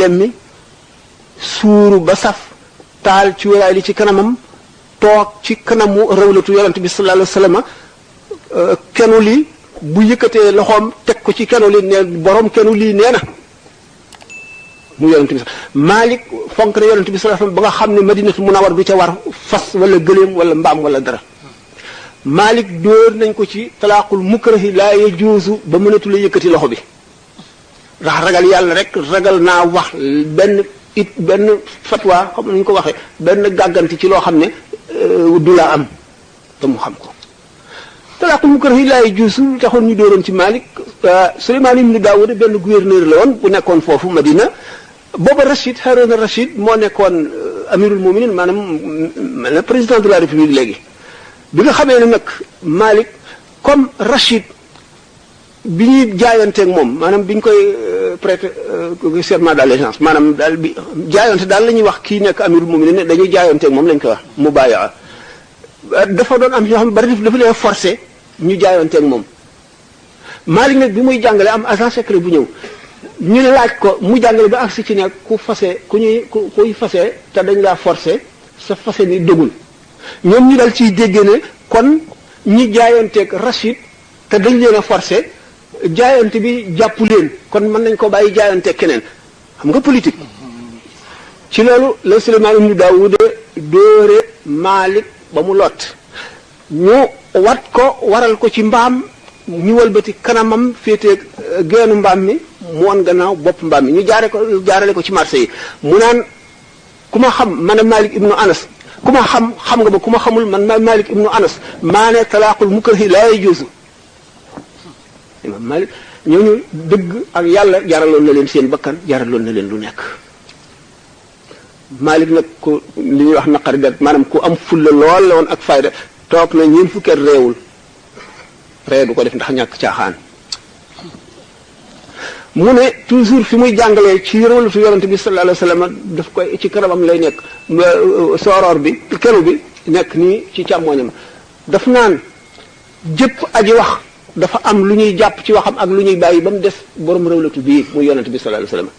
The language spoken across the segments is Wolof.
lemmi suuru ba saf taal ci wéraay li ci kanamam toog ci kanamu rawlatu yonent bi sallallahu alayhi wasallam kenu li bu yëkkatee loxoom teg ko ci kenu li ne borom kenu lii nee na mu yonent bi Malik fonk na yonent bi sallallahu alayhi wasallam ba nga xam ne Madinatu Munawwara du ca war fas wala gëléem wala mbaam wala dara Malik dóor nañ ko ci talaaqul mukrahi laa yajuuzu ba mënatu la yëkkati loxo bi ndax ragal yàlla rek ragal naa wax benn fatwa xam nañu ko waxee benn gàgganti ci loo xam ne du la am te mu xam ko talaaqul mukrahi laa yajuuzu taxoon ñu dóoroon ci Malik Suleymaan ibn Daawud benn gouverneur la woon bu nekkoon foofu Madina booba Rachid Harouna Rachid moo nekkoon amirul muminin maanaam président de la république léegi bi nga xamee ne nag Malik comme Rachid bi ñuy jaayanteeg moom maanaam bi ñu koy prêter serment d'allégeance maanaam daal bi jaayante daal la ñuy wax kii nekk amirul muminin ne dañuy jaayanteeg moom lañ koy wax mubayaa dafa doon am ñoo xam ne bari dafa leen forcé ñu jaayanteeg moom Malik nag bi muy jàngale am agent secret bu ñëw ñu laaj ko mu jàngale ba agsi ci ne kuy fase te dañ laa forcé sa fase ni dëggul ñoom ñu dal ciy dégg ne kon ñi jaayanteeg Rachid te dañ leen a forcé jaayante bi jàpp leen kon mën nañ ko bàyyi jaayanteeg keneen xam nga politique ci loolu la Suleymaan ibn Daawud dóore Malik ba mu lot ñu wat ko waral ko ci mbaam ñu walbati kanamam féetee geenu mbaam mi mu won gannaaw bopp mbaam mi ñu jaarale ko ci marché yi mu naan ku ma xam man a Malik ibnu Anas ku ma xam nga ba ku ma xamul man ma Malik ibnu Anas maa ne talaaqul mukrahi laa yajuuzu imam Malik ñooñu dëgg ak yàlla jaraloon na leen seen bakkan jaraloon na leen lu nekk Malik nag ku li ñuy wax naqari det maanaam ku am fulla lool la woon ak fayda toog na ñeen fukki réewul ree du ko def ndax ñàkk caaxaan mu ne toujours fi muy jàngalee ci rawlatu yonent bi sallallahu alayhi wasallam daf koy ci kanamam lay nekk sooroor bi kenu bi nekk nii ci càmmoñam daf naan jëpp aji wax dafa am lu ñuy jàpp ci waxam ak lu ñuy bàyyi ba mu des borom rawlatu bii muy yonent bi sallallahu alayhi wasallam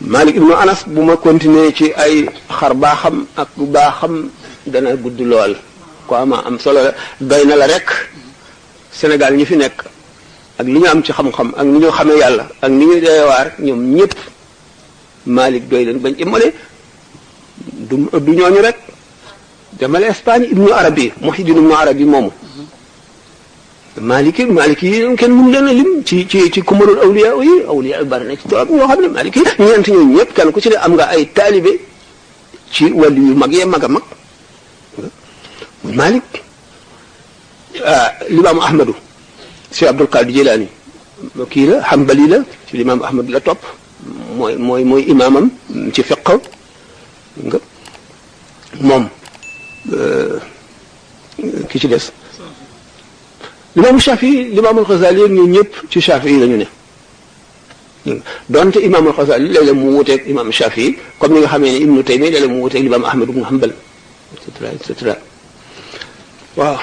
Malik ibnu Anas bu ma continuer ci ay xar baaxam ak bu baaxam dana gudd lool ko am solo la doy na la rek Sénégal ñi fi nekk ak li ñu am ci xam-xam ak ni ñu xamee yàlla ak ni ñuy deewaar ñoom ñëpp Malik doy leen bañ imale du ñooñu rek demale Espagne ibnu Arabi Muhyiddin ibnu Arabi moomu Maliki yi kenn mënu leen a lim ci kumarul awliya bari na ci toog ñoo xam ne Maliki ñeent ñooñu ñëpp kenn ku ci ne am nga ay taalibe ci wàllu yu mag yee mag a mag Malik limaamu Ahmadu si Abdul Qadir Jilani kii la Hanbali la ci limaamu Ahmadu la topp mooy imaamam ci fiqh nga moom ki ci des limaamu Shafii limaamul Xasaali ñun ñëpp ci Shafii la ñu ne donte imaamul Xasaali léeg-léeg mu wuteeg imaamu Shafii comme ni nga xamee ne Ibnu Taymiyya léeg-léeg mu wuteeg limaamu Ahmad ibnu Hanbal et cetera waaw